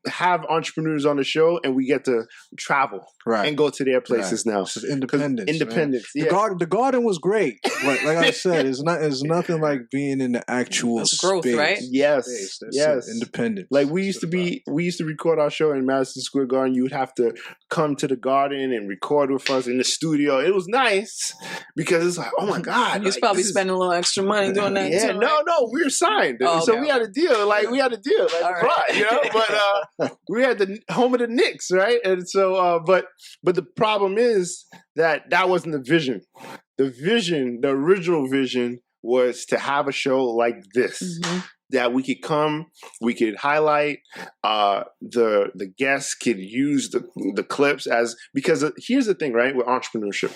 have entrepreneurs on the show, and we get to travel and go to their places now. This is independence. Independence. Yeah. The garden was great. Like I said, it's nothing like being in the actual growth, space. right? Yes. Yes. Independent. Like we used to record our show in Madison Square Garden. You would have to come to the garden and record with us in the studio. It was nice because it's like, oh my God. He's probably spending a little extra money doing that. Yeah, too, no, we were signed. So we had a deal. Like we had a deal. Like right. You know, but we had the home of the Knicks, right? And so but the problem is that wasn't the vision. The vision, the original vision, was to have a show like this. That we could come, we could highlight, the guests could use the clips because here's the thing, right? With entrepreneurship,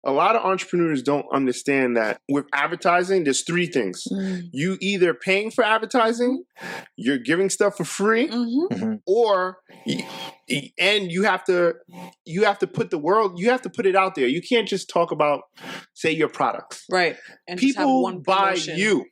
a lot of entrepreneurs don't understand that with advertising, there's three things. You either paying for advertising, you're giving stuff for free, or and you have to put it out there. You can't just talk about, say, your products. Right. And people buy you.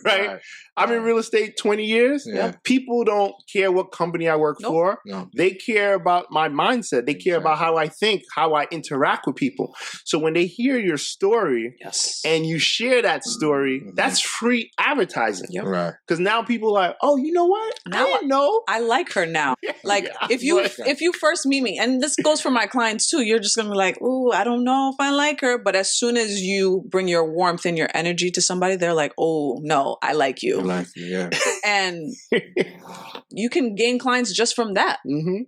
Right? I'm in real estate 20 years. People don't care what company I work for. No. They care about my mindset. They care about how I think, how I interact with people. So when they hear your story and you share that story, that's free advertising. Right. Because now people are like, oh, you know what? Now I didn't know. I like her now. Like if you first meet me, and this goes for my clients too, you're just gonna be like, ooh, I don't know if I like her. But as soon as you bring your warmth and your energy to somebody, they're like, oh no, I like you. Yeah. And you can gain clients just from that.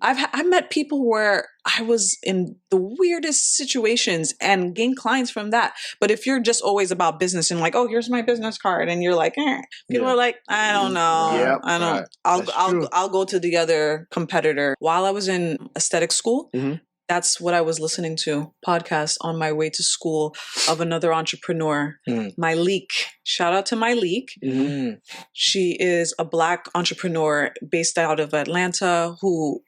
I met people where I was in the weirdest situations and gain clients from that. But if you're just always about business and like, oh, here's my business card, and you're like, people are like, I don't know, I don't. I'll go to the other competitor. While I was in aesthetic school. That's what I was listening to, podcasts on my way to school of another entrepreneur, Myleek. Shout out to Myleek. She is a Black entrepreneur based out of Atlanta who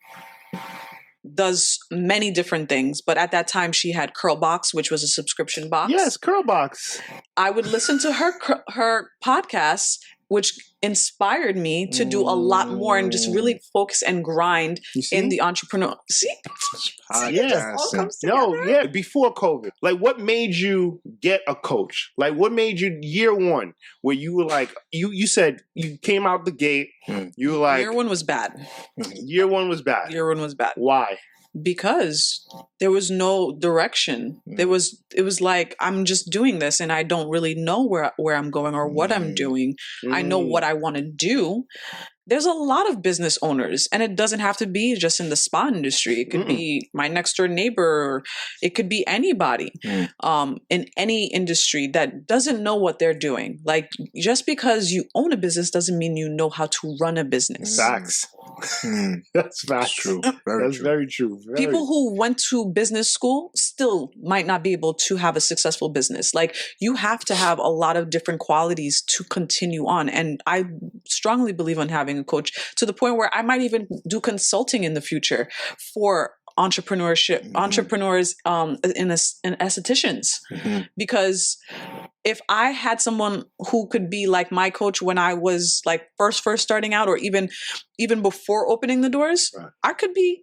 does many different things. But at that time, she had Curlbox, which was a subscription box. Yes, Curlbox. I would listen to her podcasts, which inspired me to do a lot more and just really focus and grind in the entrepreneur. See? Before COVID. Like, what made you get a coach? Like, what made you year one where you were like, you said you came out the gate, you were like... Year one was bad. Year one was bad. Why? Because there was no direction. It was like, I'm just doing this and I don't really know where I'm going or what I'm doing. I know what I want to do. there's a lot of business owners, and it doesn't have to be just in the spa industry. It could be my next door neighbor, or it could be anybody in any industry that doesn't know what they're doing. Like, just because you own a business doesn't mean you know how to run a business. Facts. That's facts. That's true. That's very true. People who went to business school still might not be able to have a successful business. Like, you have to have a lot of different qualities to continue on. And I strongly believe in having a coach, to the point where I might even do consulting in the future for entrepreneurship, entrepreneurs, and estheticians. Because if I had someone who could be like my coach when I was like first starting out, or even before opening the doors, I could be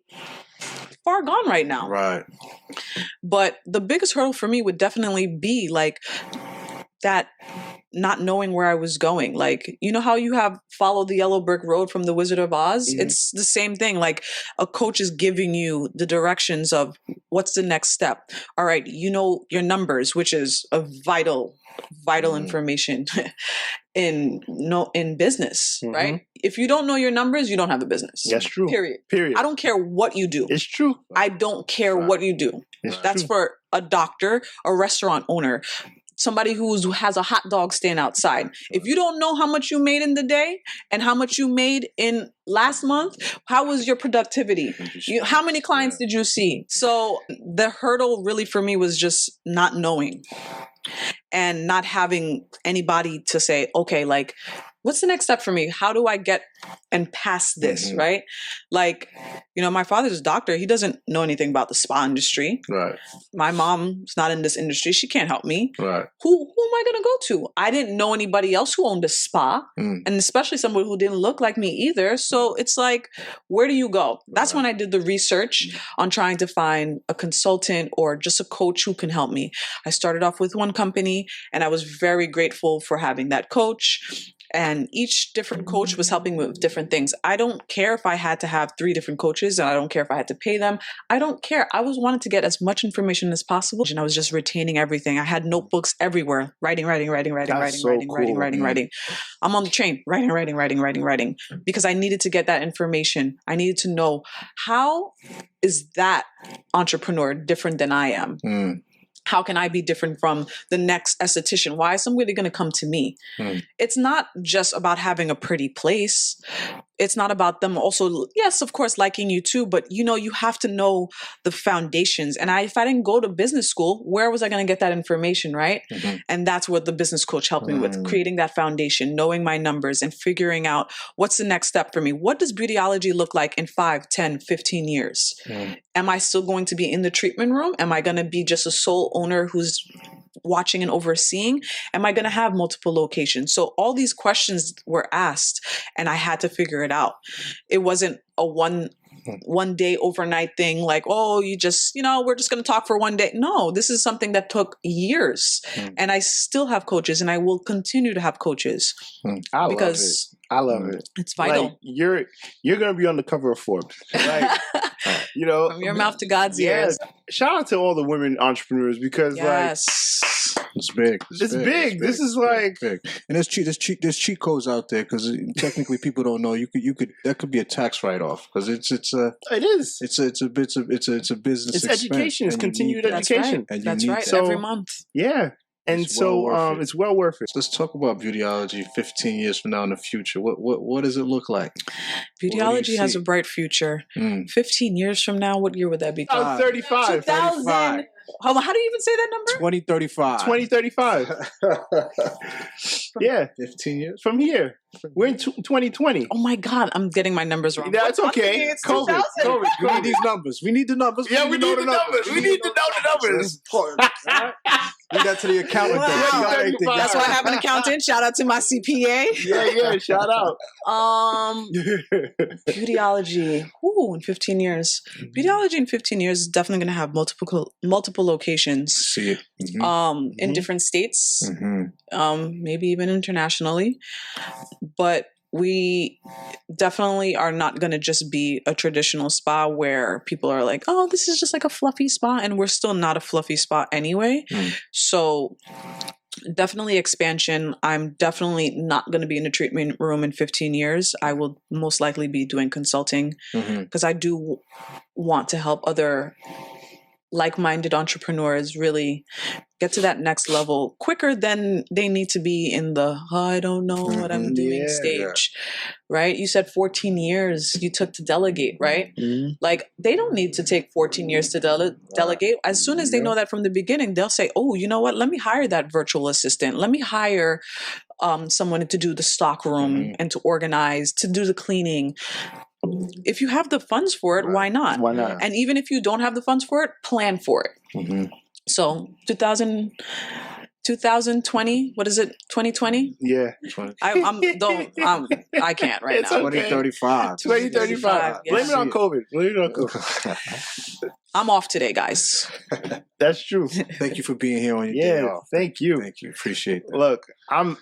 far gone right now. Right. But the biggest hurdle for me would definitely be like that, not knowing where I was going. Like, you know how you have followed the yellow brick road from the Wizard of Oz? It's the same thing. Like, a coach is giving you the directions of what's the next step. All right, you know your numbers, which is a vital information in business, right? If you don't know your numbers, you don't have a business. That's true. Period. Period. I don't care what you do. It's true. I don't care what you do. That's true. for a doctor, a restaurant owner, somebody who has a hot dog stand outside. If you don't know how much you made in the day and how much you made in last month, how was your productivity? How many clients did you see? So the hurdle really for me was just not knowing and not having anybody to say, okay, like, what's the next step for me? How do I get and pass this, right? Like, you know, my father's a doctor. He doesn't know anything about the spa industry. Right. My mom's not in this industry. She can't help me. Right. Who am I going to go to? I didn't know anybody else who owned a spa, and especially someone who didn't look like me either. So it's like, where do you go? That's when I did the research on trying to find a consultant or just a coach who can help me. I started off with one company, and I was very grateful for having that coach. And each different coach was helping me with different things. I don't care if I had to have 3 different coaches, and I don't care if I had to pay them. I don't care. I was wanting to get as much information as possible, and I was just retaining everything. I had notebooks everywhere, writing. I'm on the train, writing, because I needed to get that information. I needed to know, how is that entrepreneur different than I am? How can I be different from the next esthetician? Why is somebody going to come to me? It's not just about having a pretty place. It's not about them also, yes, of course, liking you too, but you know, you have to know the foundations. And if I didn't go to business school, where was I going to get that information, right? And that's what the business coach helped me with, creating that foundation, knowing my numbers and figuring out what's the next step for me. What does Beautiology look like in 5, 10, 15 years? Am I still going to be in the treatment room? Am I going to be just a sole owner who's watching and overseeing? Am I going to have multiple locations? So all these questions were asked, and I had to figure it out. It wasn't a one day overnight thing, like, oh, you just, you know, we're just going to talk for one day. No, this is something that took years, and I still have coaches, and I will continue to have coaches I love it. It's vital. Like, you're going to be on the cover of Forbes, right? You know, From your mouth to God's ears. Shout out to all the women entrepreneurs, because it's big. It's big. This is like big. And there's cheat codes out there, because technically people don't know. You could that could be a tax write off, because it's a business. It's education. It's continued education. That's right. So, every month. Yeah. And it's it's well worth it. Let's talk about Beautiology 15 years from now in the future. What does it look like? Beautiology has a bright future. 15 years from now, what year would that be? 35. 2000. How do you even say that number? 2035. 2035. Yeah. 15 years? From here. We're in 2020. Oh my God, I'm getting my numbers wrong. That's okay. It's COVID. We need these numbers. We need the numbers. Yeah, we need the numbers. We need to know the numbers. That's important. Right? Leave that to the accountant. Wow. That's why I have an accountant. Shout out to my CPA. Yeah, shout out. Beautiology. Ooh, in 15 years. Beautiology in 15 years is definitely going to have multiple locations. See it. In different states. Maybe even internationally. But we definitely are not going to just be a traditional spa where people are like, oh, this is just like a fluffy spa. And we're still not a fluffy spa anyway. So Definitely expansion. I'm definitely not going to be in a treatment room in 15 years. I will most likely be doing consulting because I do want to help other like-minded entrepreneurs really get to that next level quicker than they need to be in the I don't know what I'm doing stage, right? You said 14 years you took to delegate, right? Like they don't need to take 14 years to delegate. As soon as they know that from the beginning, they'll say, oh, you know what? Let me hire that virtual assistant. Let me hire someone to do the stock room and to organize, to do the cleaning. If you have the funds for it, why not? Why not? And even if you don't have the funds for it, plan for it. So 2020, what is it? 2020? Yeah. I can't right It's now. okay. 2035. 2035. Yeah. Blame it on COVID. Blame it on COVID. I'm off today, guys. That's true. Thank you for being here on your day Yeah. off. Thank you. Thank you. Appreciate that. Look, I'm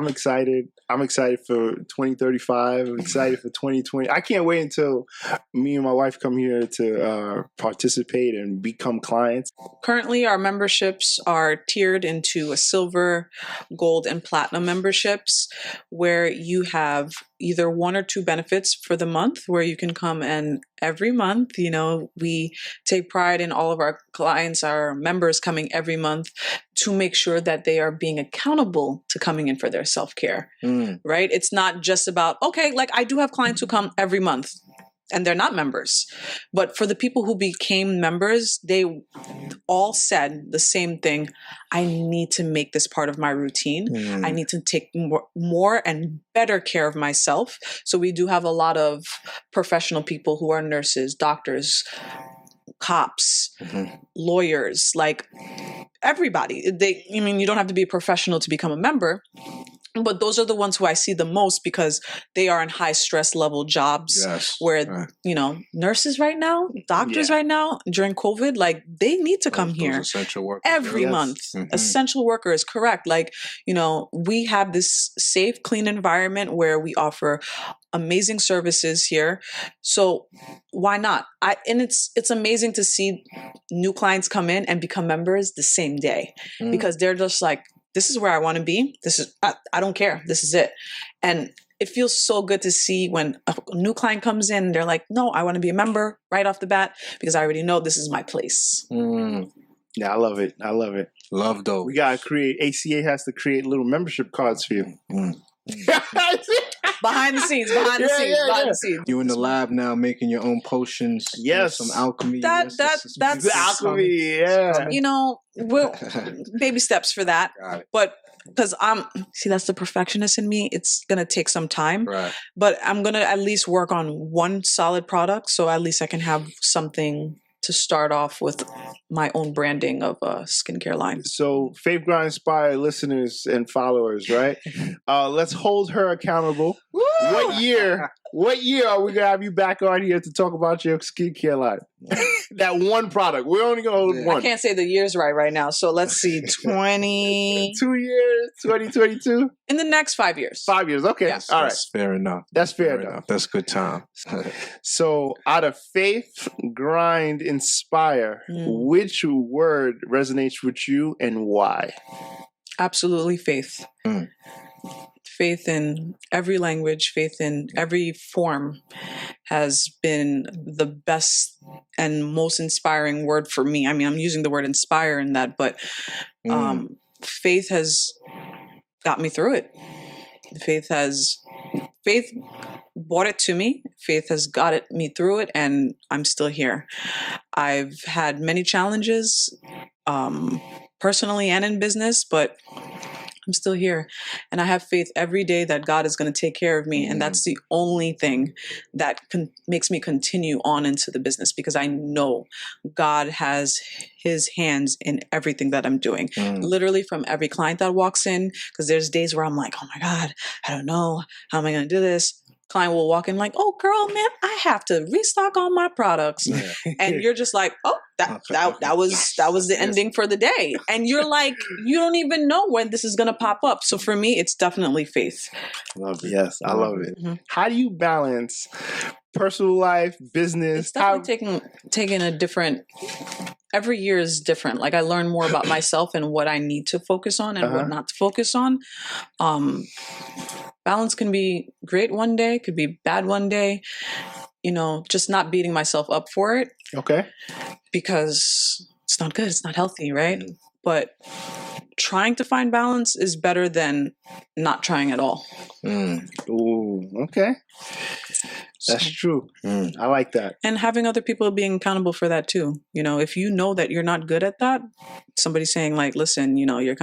excited. I'm excited for 2035. I'm excited for 2020. I can't wait until me and my wife come here to participate and become clients. Currently, our memberships are tiered into a silver, gold, and platinum memberships, where you have either one or two benefits for the month, where you can come and every month, we take pride in all of our clients, our members coming every month to make sure that they are being accountable to coming in for their self-care, right? It's not just about, okay, like I do have clients who come every month and they're not members. But for the people who became members, they all said the same thing. I need to make this part of my routine. I need to take more and better care of myself. So we do have a lot of professional people who are nurses, doctors, cops, lawyers, like everybody. You don't have to be a professional to become a member. But those are the ones who I see the most because they are in high stress level jobs where, nurses right now, doctors right now during COVID, like they need to come here essential workers, every month. Essential workers, correct. Like, we have this safe, clean environment where we offer amazing services here. So why not? And it's amazing to see new clients come in and become members the same day because they're just like, this is where I want to be. I don't care. This is it. And it feels so good to see when a new client comes in, they're like, no, I want to be a member right off the bat because I already know this is my place. Yeah, I love it. Love those. We got to create, ACA has to create little membership cards for you. Behind the scenes. You in the lab now making your own potions. Yes. Some alchemy. That's The alchemy, yeah. Baby steps for that. Got it. But because that's the perfectionist in me. It's going to take some time. Right. But I'm going to at least work on one solid product. So at least I can have something to start off with my own branding of a skincare line. So Faith Grind Inspire listeners and followers, right? Let's hold her accountable. Woo! What year are we going to have you back on here to talk about your skincare line? That one product. We're only going to hold one. I can't say the years right now. So let's see, 20... 2 years, 2022? In the next 5 years. 5 years, okay. Yes. All right. That's fair enough. That's fair enough. That's good time. So out of Faith, Grind, Inspire, which word resonates with you and why? Absolutely faith. Faith in every language, faith in every form has been the best and most inspiring word for me. I mean, I'm using the word inspire in that, but faith has got me through it. Faith brought it to me. Faith has got me through it, and I'm still here. I've had many challenges, personally and in business, but I'm still here. And I have faith every day that God is going to take care of me. And that's the only thing that makes me continue on into the business, because I know God has his hands in everything that I'm doing. Literally from every client that walks in, because there's days where I'm like, oh my God, I don't know. How am I going to do this? Client will walk in like, oh girl, man, I have to restock all my products. And you're just like, oh, that was the ending for the day. And you're like, you don't even know when this is going to pop up. So for me, it's definitely faith. Love it. Yes, I love it. How do you balance personal life, business? It's definitely taking a different. every year is different. Like I learn more about myself and what I need to focus on and what not to focus on. Balance can be great one day, could be bad one day. You know, just not beating myself up for it. Okay. Because it's not good. It's not healthy, right? But trying to find balance is better than not trying at all. Ooh, okay. That's true. I like that. And having other people being accountable for that too. You know, if you know that you're not good at that, somebody saying like, listen, you know, you're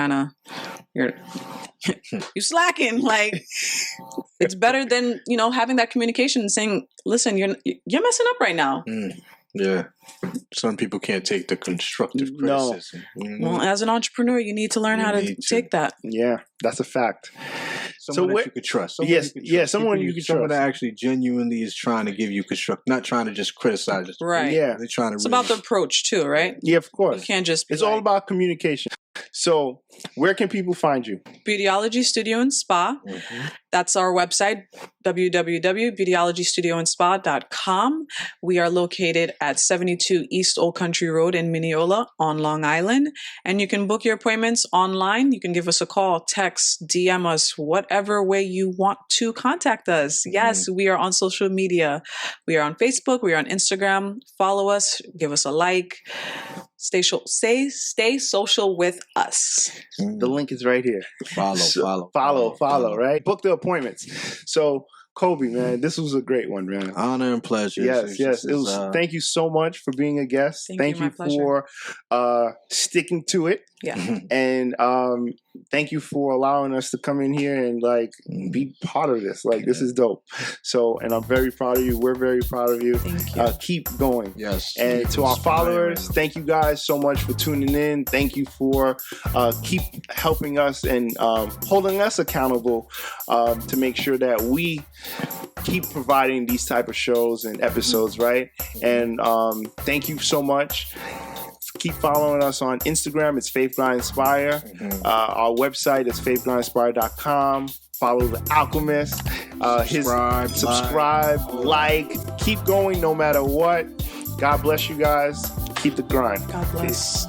you slacking. Like, it's better than, you know, having that communication and saying, listen, you're messing up right now. Yeah. Some people can't take the constructive criticism. Well, as an entrepreneur, you need to learn how to take that. Yeah, that's a fact. Someone that you could trust. Someone you could trust. Someone that actually genuinely is trying to give you construct, not trying to just criticize it. Right. Yeah. They're trying to. It's about the approach too, right? Yeah, of course. You can't just. It's all about communication. So, where can people find you? Beautiology Studio and Spa. That's our website, www.beautiologystudioandspa.com. We are located at 72 East Old Country Road in Mineola on Long Island. And you can book your appointments online. You can give us a call, text, DM us, whatever way you want to contact us. Yes, we are on social media. We are on Facebook. We are on Instagram. Follow us. Give us a like. Stay social with us. The link is right here. Follow, right? Book the appointments. So, Colby, man, this was a great one, man. Honor and pleasure. Yes. It was. Thank you so much for being a guest. Thank you for sticking to it. Yeah. And thank you for allowing us to come in here and like be part of this. Like this is dope. So, and I'm very proud of you. We're very proud of you. Thank you. Keep going. Yes. And to our followers, thank you guys so much for tuning in. Thank you for keep helping us and holding us accountable to make sure that we keep providing these type of shows and episodes, right? And thank you so much. Keep following us on Instagram. It's Faith Grind Inspire. Our website is faithgrindinspire.com. Follow The Alchemist. Subscribe, like. Keep going no matter what. God bless you guys. Keep the grind. God bless. Peace.